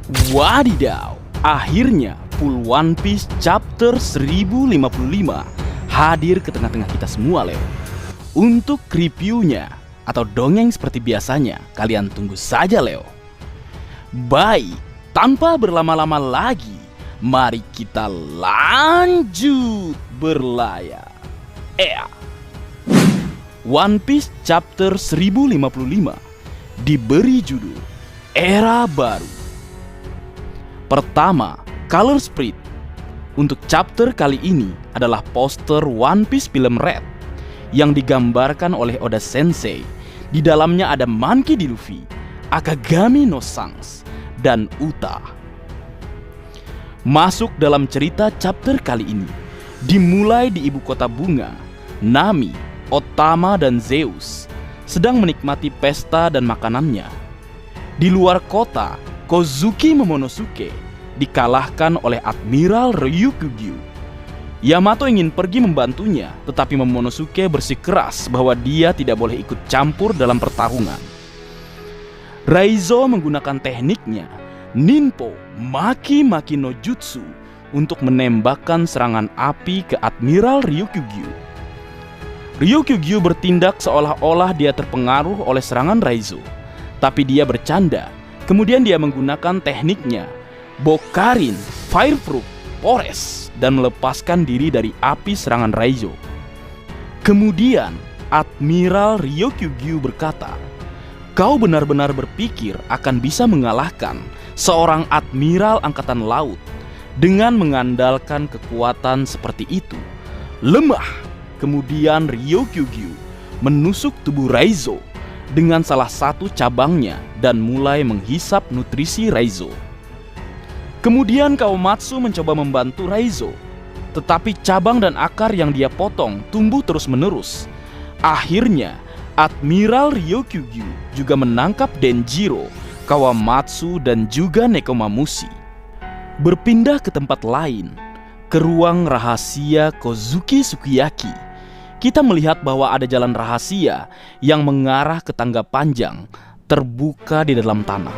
Wadidaw, akhirnya full One Piece chapter 1055 hadir ke tengah-tengah kita semua, Leo. Untuk reviewnya atau dongeng seperti biasanya, kalian tunggu saja, Leo. Baik, tanpa berlama-lama lagi, mari kita lanjut berlayar. One Piece chapter 1055 diberi judul Era Baru. Pertama, Color Spread. Untuk chapter kali ini adalah poster One Piece film Red yang digambarkan oleh Oda Sensei. Di dalamnya ada Monkey D. Luffy, Akagami no Shanks, dan Uta. Masuk dalam cerita chapter kali ini, dimulai di ibu kota bunga. Nami, Otama, dan Zeus sedang menikmati pesta dan makanannya. Di luar kota, Kozuki Momonosuke dikalahkan oleh Admiral Ryukugyu. Yamato ingin pergi membantunya, tetapi Momonosuke bersikeras bahwa dia tidak boleh ikut campur dalam pertarungan. Raizo menggunakan tekniknya Ninpo Maki Maki no Jutsu untuk menembakkan serangan api ke Admiral Ryukugyu. Ryukugyu bertindak seolah-olah dia terpengaruh oleh serangan Raizo, tapi dia bercanda. Kemudian dia menggunakan tekniknya Bokarin Fireproof Pores dan melepaskan diri dari api serangan Raizo. Kemudian Admiral Ryukugyu berkata, "Kau benar-benar berpikir akan bisa mengalahkan seorang admiral angkatan laut dengan mengandalkan kekuatan seperti itu? Lemah." Kemudian Ryukugyu menusuk tubuh Raizo dengan salah satu cabangnya dan mulai menghisap nutrisi Raizo. Kemudian Kawamatsu mencoba membantu Raizo, tetapi cabang dan akar yang dia potong tumbuh terus-menerus. Akhirnya Admiral Ryukugyu juga menangkap Denjiro, Kawamatsu, dan juga Nekomamushi. Berpindah ke tempat lain, ke ruang rahasia Kozuki Sukiyaki, kita melihat bahwa ada jalan rahasia yang mengarah ke tangga panjang terbuka di dalam tanah.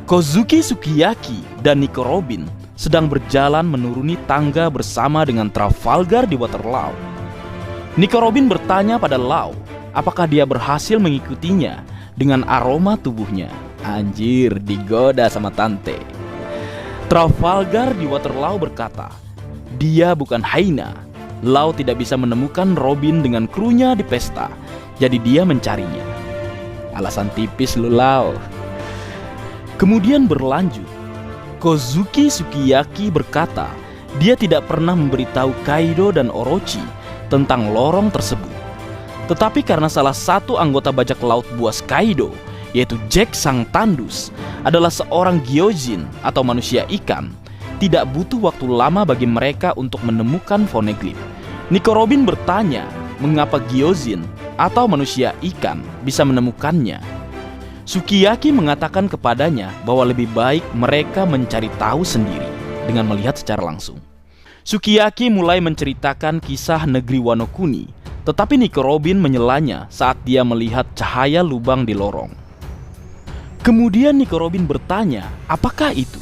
Kozuki Sukiyaki dan Nico Robin sedang berjalan menuruni tangga bersama dengan Trafalgar di Water Law. Nico Robin bertanya pada Law apakah dia berhasil mengikutinya dengan aroma tubuhnya. Anjir, digoda sama tante. Trafalgar di Water Law berkata, dia bukan Hyena. Law tidak bisa menemukan Robin dengan krunya di pesta, jadi dia mencarinya. Alasan tipis lu, Law. Kemudian berlanjut, Kozuki Sukiyaki berkata dia tidak pernah memberitahu Kaido dan Orochi tentang lorong tersebut. Tetapi karena salah satu anggota bajak laut buas Kaido, yaitu Jack Sang Tandus, adalah seorang Gyojin atau manusia ikan, tidak butuh waktu lama bagi mereka untuk menemukan Poneglyph. Nico Robin bertanya mengapa Gyojin atau manusia ikan bisa menemukannya. Sukiyaki mengatakan kepadanya bahwa lebih baik mereka mencari tahu sendiri dengan melihat secara langsung. Sukiyaki mulai menceritakan kisah negeri Wano Kuni, tetapi Nico Robin menyelanya saat dia melihat cahaya lubang di lorong. Kemudian Nico Robin bertanya, apakah itu?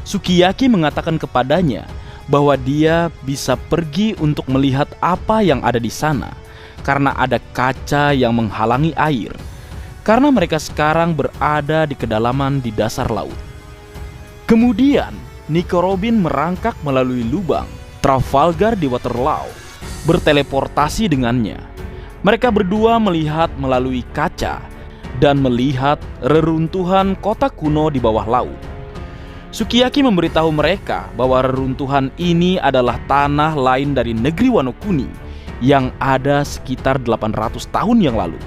Sukiyaki mengatakan kepadanya bahwa dia bisa pergi untuk melihat apa yang ada di sana karena ada kaca yang menghalangi air, karena mereka sekarang berada di kedalaman di dasar laut. Kemudian Nico Robin merangkak melalui lubang Trafalgar di Water Law, berteleportasi dengannya. Mereka berdua melihat melalui kaca dan melihat reruntuhan kota kuno di bawah laut. Sukiyaki memberitahu mereka bahwa reruntuhan ini adalah tanah lain dari negeri Wano Kuni yang ada sekitar 800 tahun yang lalu.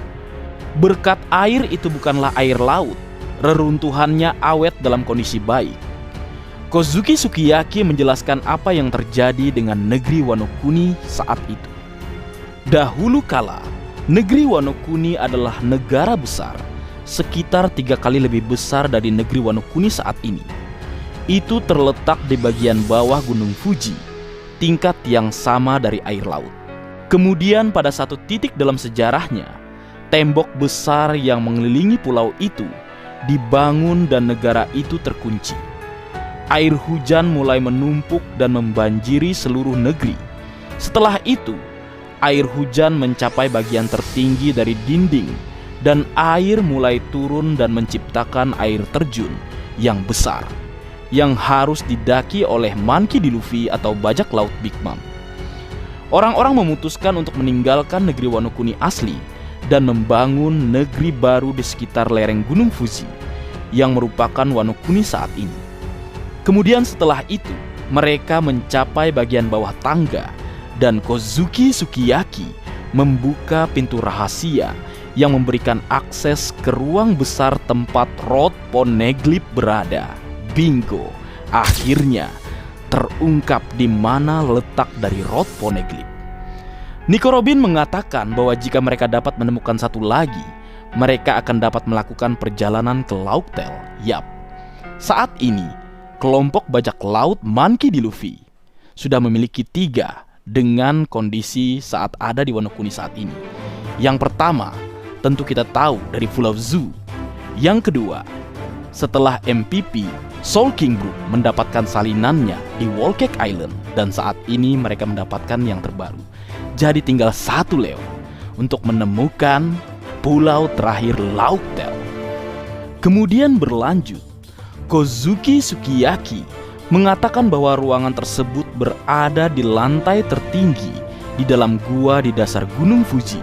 Berkat air itu bukanlah air laut, reruntuhannya awet dalam kondisi baik. Kozuki Sukiyaki menjelaskan apa yang terjadi dengan negeri Wano Kuni saat itu. Dahulu kala, negeri Wano Kuni adalah negara besar, sekitar 3 kali lebih besar dari negeri Wano Kuni saat ini. Itu terletak di bagian bawah Gunung Fuji, tingkat yang sama dari air laut. Kemudian pada satu titik dalam sejarahnya, tembok besar yang mengelilingi pulau itu dibangun dan negara itu terkunci. Air hujan mulai menumpuk dan membanjiri seluruh negeri. Setelah itu, air hujan mencapai bagian tertinggi dari dinding, dan air mulai turun dan menciptakan air terjun yang besar, yang harus didaki oleh Monkey D. Luffy atau bajak laut Big Mom. Orang-orang memutuskan untuk meninggalkan negeri Wano Kuni asli dan membangun negeri baru di sekitar lereng Gunung Fuji, yang merupakan Wano Kuni saat ini. Kemudian setelah itu, mereka mencapai bagian bawah tangga dan Kozuki Sukiyaki membuka pintu rahasia yang memberikan akses ke ruang besar tempat Rod Poneglyph berada. Bingo, akhirnya terungkap di mana letak dari Rod Poneglyph. Nico Robin mengatakan bahwa jika mereka dapat menemukan satu lagi, mereka akan dapat melakukan perjalanan ke Laughtale. Yap, saat ini kelompok bajak laut Monkey D. Luffy sudah memiliki 3 dengan kondisi saat ada di Wano Kuni saat ini. Yang pertama, tentu kita tahu dari Pulau Zu. Yang kedua, setelah MPP Soul King Brook mendapatkan salinannya di Whole Cake Island, dan saat ini mereka mendapatkan yang terbaru. Jadi tinggal satu Leo untuk menemukan pulau terakhir Laughtale. Kemudian berlanjut, Kozuki Sukiyaki mengatakan bahwa ruangan tersebut berada di lantai tertinggi di dalam gua di dasar Gunung Fuji,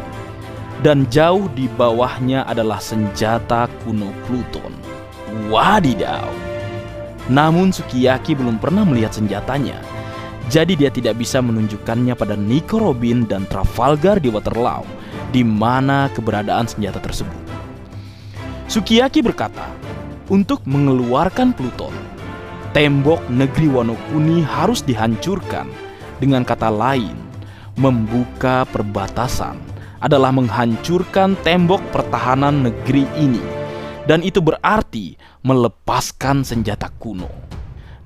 dan jauh di bawahnya adalah senjata kuno Pluton. Wadidaw. Namun Sukiyaki belum pernah melihat senjatanya, jadi dia tidak bisa menunjukkannya pada Nico Robin dan Trafalgar di Waterloo di mana keberadaan senjata tersebut. Sukiyaki berkata, untuk mengeluarkan Pluton, tembok negeri Wano Kuni harus dihancurkan. Dengan kata lain, membuka perbatasan adalah menghancurkan tembok pertahanan negeri ini, dan itu berarti melepaskan senjata kuno.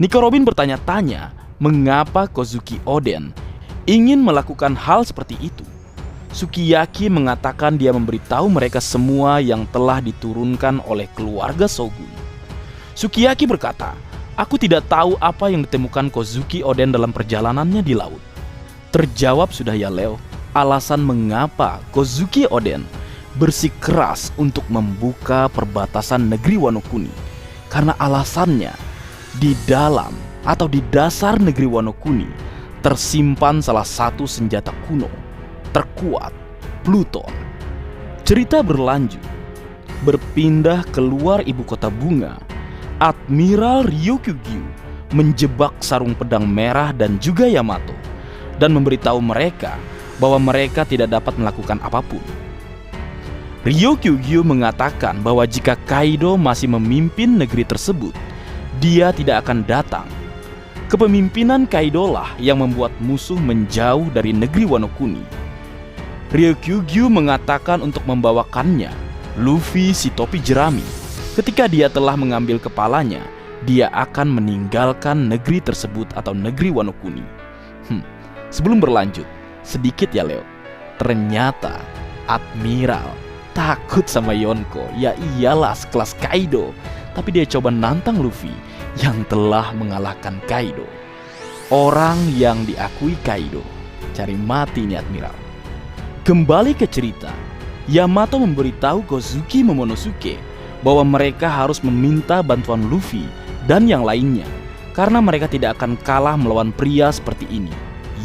Nico Robin bertanya-tanya mengapa Kozuki Oden ingin melakukan hal seperti itu. Sukiyaki mengatakan dia memberitahu mereka semua yang telah diturunkan oleh keluarga Shogun. Sukiyaki berkata, aku tidak tahu apa yang ditemukan Kozuki Oden dalam perjalanannya di laut. Terjawab sudah ya Leo, alasan mengapa Kozuki Oden bersikeras untuk membuka perbatasan negeri Wano Kuni. Karena alasannya, di dalam atau di dasar negeri Wano Kuni tersimpan salah satu senjata kuno terkuat, Pluton. Cerita berlanjut. Berpindah keluar ibu kota bunga, Admiral Ryukyu menjebak sarung pedang merah dan juga Yamato, dan memberitahu mereka bahwa mereka tidak dapat melakukan apapun. Ryukyu mengatakan bahwa jika Kaido masih memimpin negeri tersebut, dia tidak akan datang. Kepemimpinan Kaido lah yang membuat musuh menjauh dari negeri Wano Kuni. Ryukyu mengatakan untuk membawakannya Luffy si topi jerami. Ketika dia telah mengambil kepalanya, dia akan meninggalkan negeri tersebut atau negeri Wano Kuni. Sebelum berlanjut, sedikit ya Leo, ternyata Admiral takut sama Yonko. Ya iyalah, sekelas Kaido, tapi dia coba nantang Luffy yang telah mengalahkan Kaido. Orang yang diakui Kaido, cari mati nih Admiral. Kembali ke cerita, Yamato memberitahu Kozuki Momonosuke bahwa mereka harus meminta bantuan Luffy dan yang lainnya, karena mereka tidak akan kalah melawan pria seperti ini.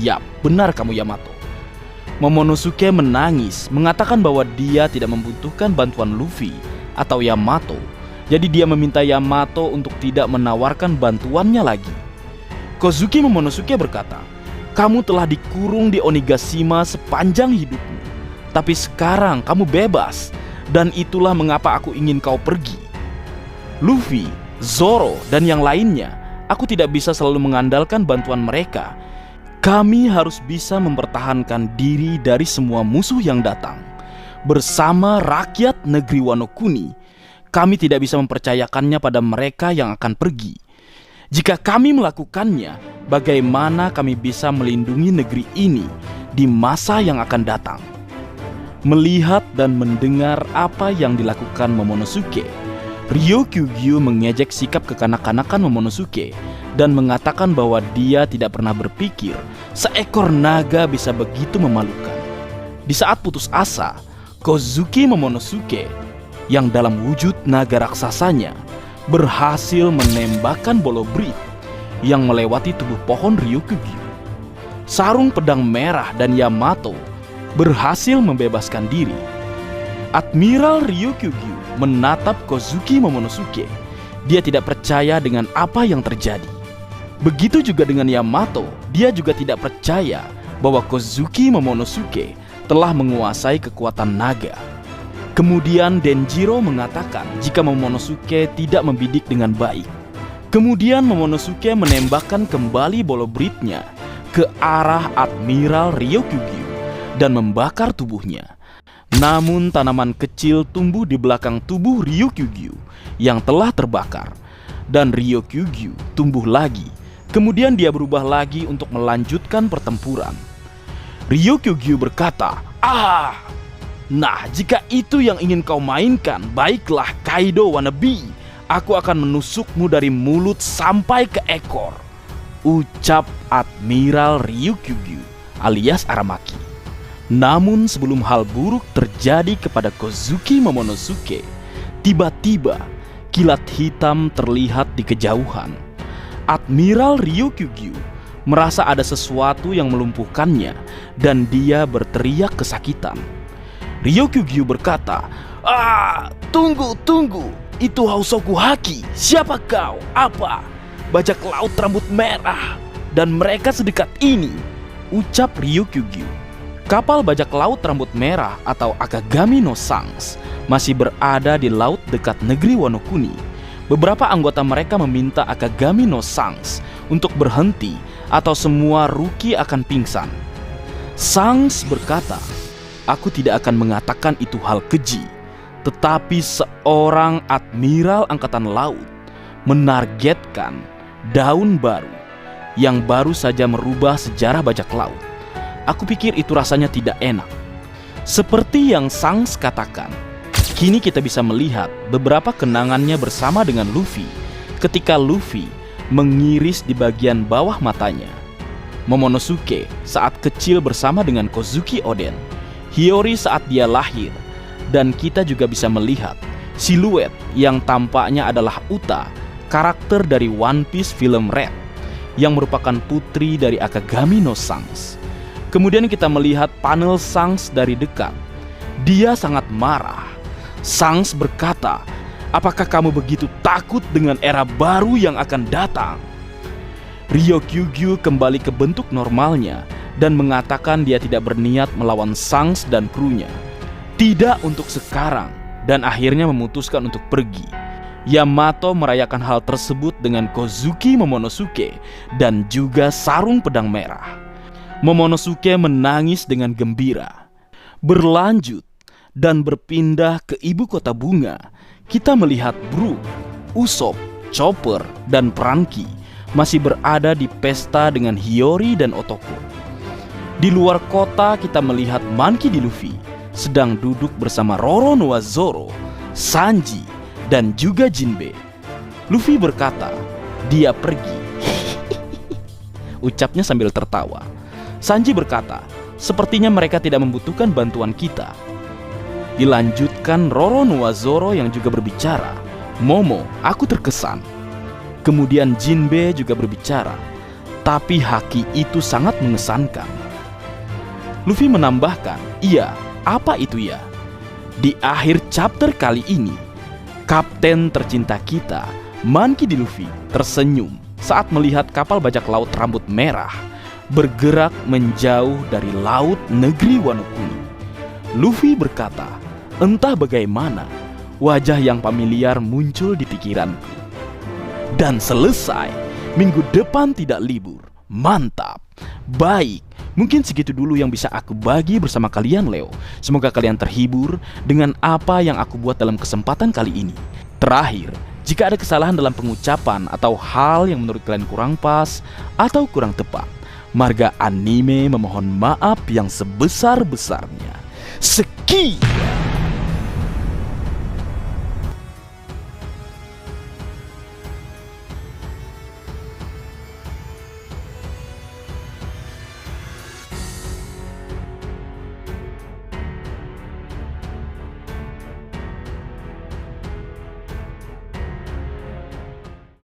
Yap, benar kamu Yamato. Momonosuke menangis, mengatakan bahwa dia tidak membutuhkan bantuan Luffy atau Yamato, jadi dia meminta Yamato untuk tidak menawarkan bantuannya lagi. Kozuki Momonosuke berkata, kamu telah dikurung di Onigashima sepanjang hidupmu, tapi sekarang kamu bebas, dan itulah mengapa aku ingin kau pergi. Luffy, Zoro, dan yang lainnya, aku tidak bisa selalu mengandalkan bantuan mereka. Kami harus bisa mempertahankan diri dari semua musuh yang datang. Bersama rakyat negeri Wano Kuni, kami tidak bisa mempercayakannya pada mereka yang akan pergi. Jika kami melakukannya, bagaimana kami bisa melindungi negeri ini di masa yang akan datang? Melihat dan mendengar apa yang dilakukan Momonosuke, Ryukyu mengejek sikap kekanak-kanakan Momonosuke dan mengatakan bahwa dia tidak pernah berpikir seekor naga bisa begitu memalukan. Di saat putus asa, Kozuki Momonosuke yang dalam wujud naga raksasanya berhasil menembakkan bolo brit yang melewati tubuh pohon Ryukugyu. Sarung pedang merah dan Yamato berhasil membebaskan diri. Admiral Ryukugyu menatap Kozuki Momonosuke. Dia tidak percaya dengan apa yang terjadi. Begitu juga dengan Yamato, dia juga tidak percaya bahwa Kozuki Momonosuke telah menguasai kekuatan naga. Kemudian Denjiro mengatakan jika Momonosuke tidak membidik dengan baik. Kemudian Momonosuke menembakkan kembali bolo britnya ke arah Admiral Ryukugyu dan membakar tubuhnya. Namun tanaman kecil tumbuh di belakang tubuh Ryukugyu yang telah terbakar, dan Ryukugyu tumbuh lagi. Kemudian dia berubah lagi untuk melanjutkan pertempuran. Ryukugyu berkata, "Ah, nah jika itu yang ingin kau mainkan, baiklah Kaido wannabe. Aku akan menusukmu dari mulut sampai ke ekor," ucap Admiral Ryukugyu alias Aramaki. Namun sebelum hal buruk terjadi kepada Kozuki Momonosuke, tiba-tiba kilat hitam terlihat di kejauhan. Admiral Ryukugyu merasa ada sesuatu yang melumpuhkannya dan dia berteriak kesakitan. Ryukugyu berkata, "Ah, tunggu, itu Hosoku Haki. Siapa kau? Apa? Bajak laut rambut merah dan mereka sedekat ini," ucap Ryukugyu. Kapal bajak laut rambut merah atau Akagami no Sangs masih berada di laut dekat negeri Wano Kuni. Beberapa anggota mereka meminta Akagami no Sangs untuk berhenti atau semua rookie akan pingsan. Sangs berkata, "Aku tidak akan mengatakan itu hal keji, tetapi seorang admiral angkatan laut menargetkan daun baru yang baru saja merubah sejarah bajak laut. Aku pikir itu rasanya tidak enak." Seperti yang Sangs katakan, kini kita bisa melihat beberapa kenangannya bersama dengan Luffy ketika Luffy mengiris di bagian bawah matanya, Momonosuke saat kecil bersama dengan Kozuki Oden, Hiyori saat dia lahir, dan kita juga bisa melihat siluet yang tampaknya adalah Uta, karakter dari One Piece film Red yang merupakan putri dari Akagami no Sangs. Kemudian kita melihat panel Sangs dari dekat. Dia sangat marah. Sangs berkata, "Apakah kamu begitu takut dengan era baru yang akan datang?" Ryukugyu kembali ke bentuk normalnya dan mengatakan dia tidak berniat melawan Sangs dan krunya. Tidak untuk sekarang, dan akhirnya memutuskan untuk pergi. Yamato merayakan hal tersebut dengan Kozuki Momonosuke dan juga sarung pedang merah. Momonosuke menangis dengan gembira. Berlanjut dan berpindah ke ibu kota bunga, kita melihat Brook, Usopp, Chopper, dan Franky masih berada di pesta dengan Hiyori dan Otoko. Di luar kota kita melihat Monkey D. Luffy sedang duduk bersama Roronoa Zoro, Sanji, dan juga Jinbe. Luffy berkata, "Dia pergi." Ucapnya sambil tertawa. Sanji berkata, "Sepertinya mereka tidak membutuhkan bantuan kita." Dilanjutkan Roronoa Zoro yang juga berbicara, "Momo, aku terkesan." Kemudian Jinbe juga berbicara, "Tapi haki itu sangat mengesankan." Luffy menambahkan, "Iya, apa itu ya?" Di akhir chapter kali ini, kapten tercinta kita, Monkey D. Luffy, tersenyum saat melihat kapal bajak laut rambut merah bergerak menjauh dari laut negeri Wano Kuni. Luffy berkata, "Entah bagaimana, wajah yang familiar muncul di pikiranku." Dan selesai, minggu depan tidak libur. Mantap. Baik, mungkin segitu dulu yang bisa aku bagi bersama kalian, Leo. Semoga kalian terhibur dengan apa yang aku buat dalam kesempatan kali ini. Terakhir, jika ada kesalahan dalam pengucapan atau hal yang menurut kalian kurang pas atau kurang tepat, Marga Anime memohon maaf yang sebesar-besarnya. Sekian.